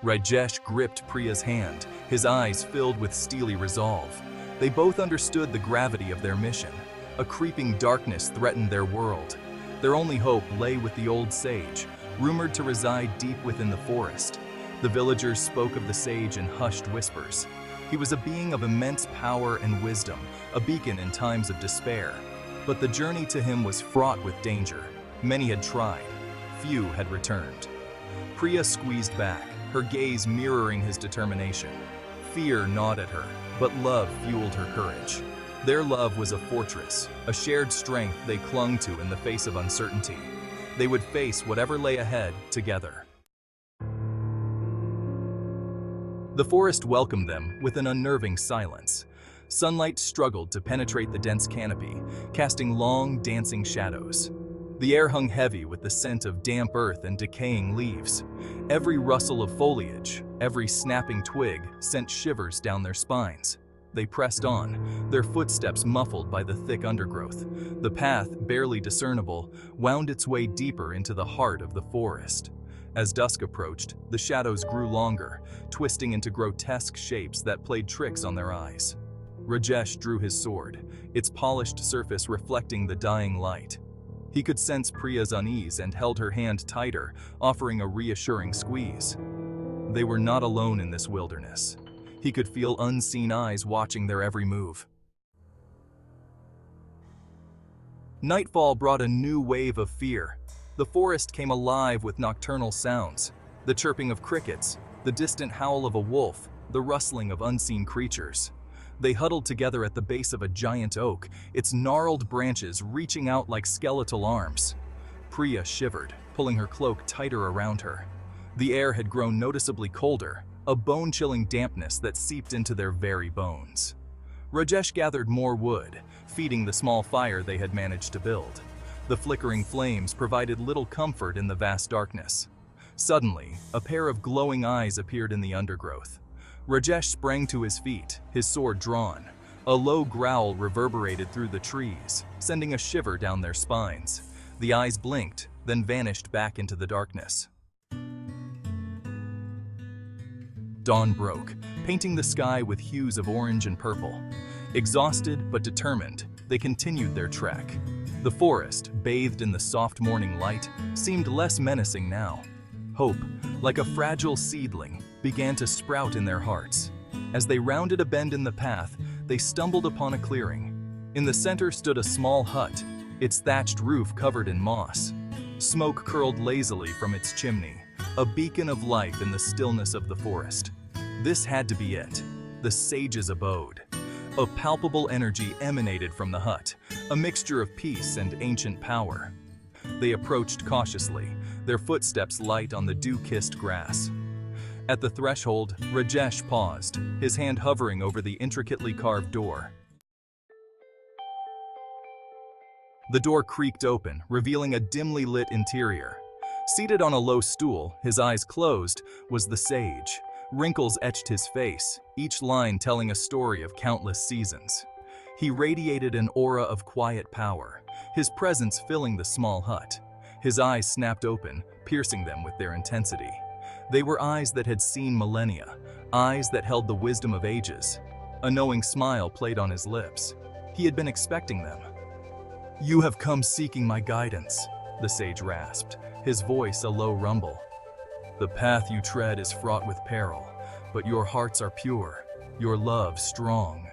Rajesh gripped Priya's hand, his eyes filled with steely resolve. They both understood the gravity of their mission. A creeping darkness threatened their world. Their only hope lay with the old sage, rumored to reside deep within the forest. The villagers spoke of the sage in hushed whispers. He was a being of immense power and wisdom, a beacon in times of despair. But the journey to him was fraught with danger. Many had tried, few had returned. Priya squeezed back, her gaze mirroring his determination. Fear gnawed at her, but love fueled her courage. Their love was a fortress, a shared strength they clung to in the face of uncertainty. They would face whatever lay ahead together. The forest welcomed them with an unnerving silence. Sunlight struggled to penetrate the dense canopy, casting long, dancing shadows. The air hung heavy with the scent of damp earth and decaying leaves. Every rustle of foliage, every snapping twig sent shivers down their spines. They pressed on, their footsteps muffled by the thick undergrowth. The path, barely discernible, wound its way deeper into the heart of the forest. As dusk approached, the shadows grew longer, twisting into grotesque shapes that played tricks on their eyes. Rajesh drew his sword, its polished surface reflecting the dying light. He could sense Priya's unease and held her hand tighter, offering a reassuring squeeze. They were not alone in this wilderness. He could feel unseen eyes watching their every move. Nightfall brought a new wave of fear. The forest came alive with nocturnal sounds, the chirping of crickets, the distant howl of a wolf, the rustling of unseen creatures. They huddled together at the base of a giant oak, its gnarled branches reaching out like skeletal arms. Priya shivered, pulling her cloak tighter around her. The air had grown noticeably colder, a bone-chilling dampness that seeped into their very bones. Rajesh gathered more wood, feeding the small fire they had managed to build. The flickering flames provided little comfort in the vast darkness. Suddenly, a pair of glowing eyes appeared in the undergrowth. Rajesh sprang to his feet, his sword drawn. A low growl reverberated through the trees, sending a shiver down their spines. The eyes blinked, then vanished back into the darkness. Dawn broke, painting the sky with hues of orange and purple. Exhausted but determined, they continued their trek. The forest, bathed in the soft morning light, seemed less menacing now. Hope, like a fragile seedling, began to sprout in their hearts. As they rounded a bend in the path, they stumbled upon a clearing. In the center stood a small hut, its thatched roof covered in moss. Smoke curled lazily from its chimney, a beacon of life in the stillness of the forest. This had to be it, the sage's abode. A palpable energy emanated from the hut, a mixture of peace and ancient power. They approached cautiously, their footsteps light on the dew-kissed grass. At the threshold, Rajesh paused, his hand hovering over the intricately carved door. The door creaked open, revealing a dimly lit interior. Seated on a low stool, his eyes closed, was the sage. Wrinkles etched his face, each line telling a story of countless seasons. He radiated an aura of quiet power, his presence filling the small hut. His eyes snapped open, piercing them with their intensity. They were eyes that had seen millennia, eyes that held the wisdom of ages. A knowing smile played on his lips. He had been expecting them. "You have come seeking my guidance," the sage rasped, his voice a low rumble. "The path you tread is fraught with peril, but your hearts are pure, your love strong."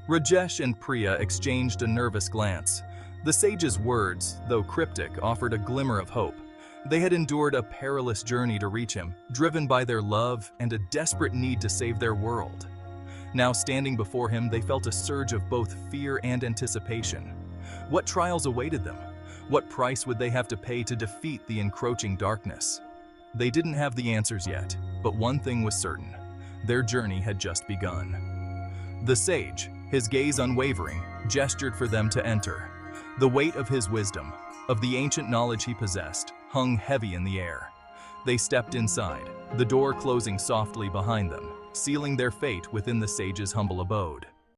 Rajesh and Priya exchanged a nervous glance. The sage's words, though cryptic, offered a glimmer of hope. They had endured a perilous journey to reach him, driven by their love and a desperate need to save their world. Now standing before him, they felt a surge of both fear and anticipation. What trials awaited them? What price would they have to pay to defeat the encroaching darkness? They didn't have the answers yet, but one thing was certain. Their journey had just begun. The sage, his gaze unwavering, gestured for them to enter. The weight of his wisdom, of the ancient knowledge he possessed, hung heavy in the air. They stepped inside, the door closing softly behind them, sealing their fate within the sage's humble abode.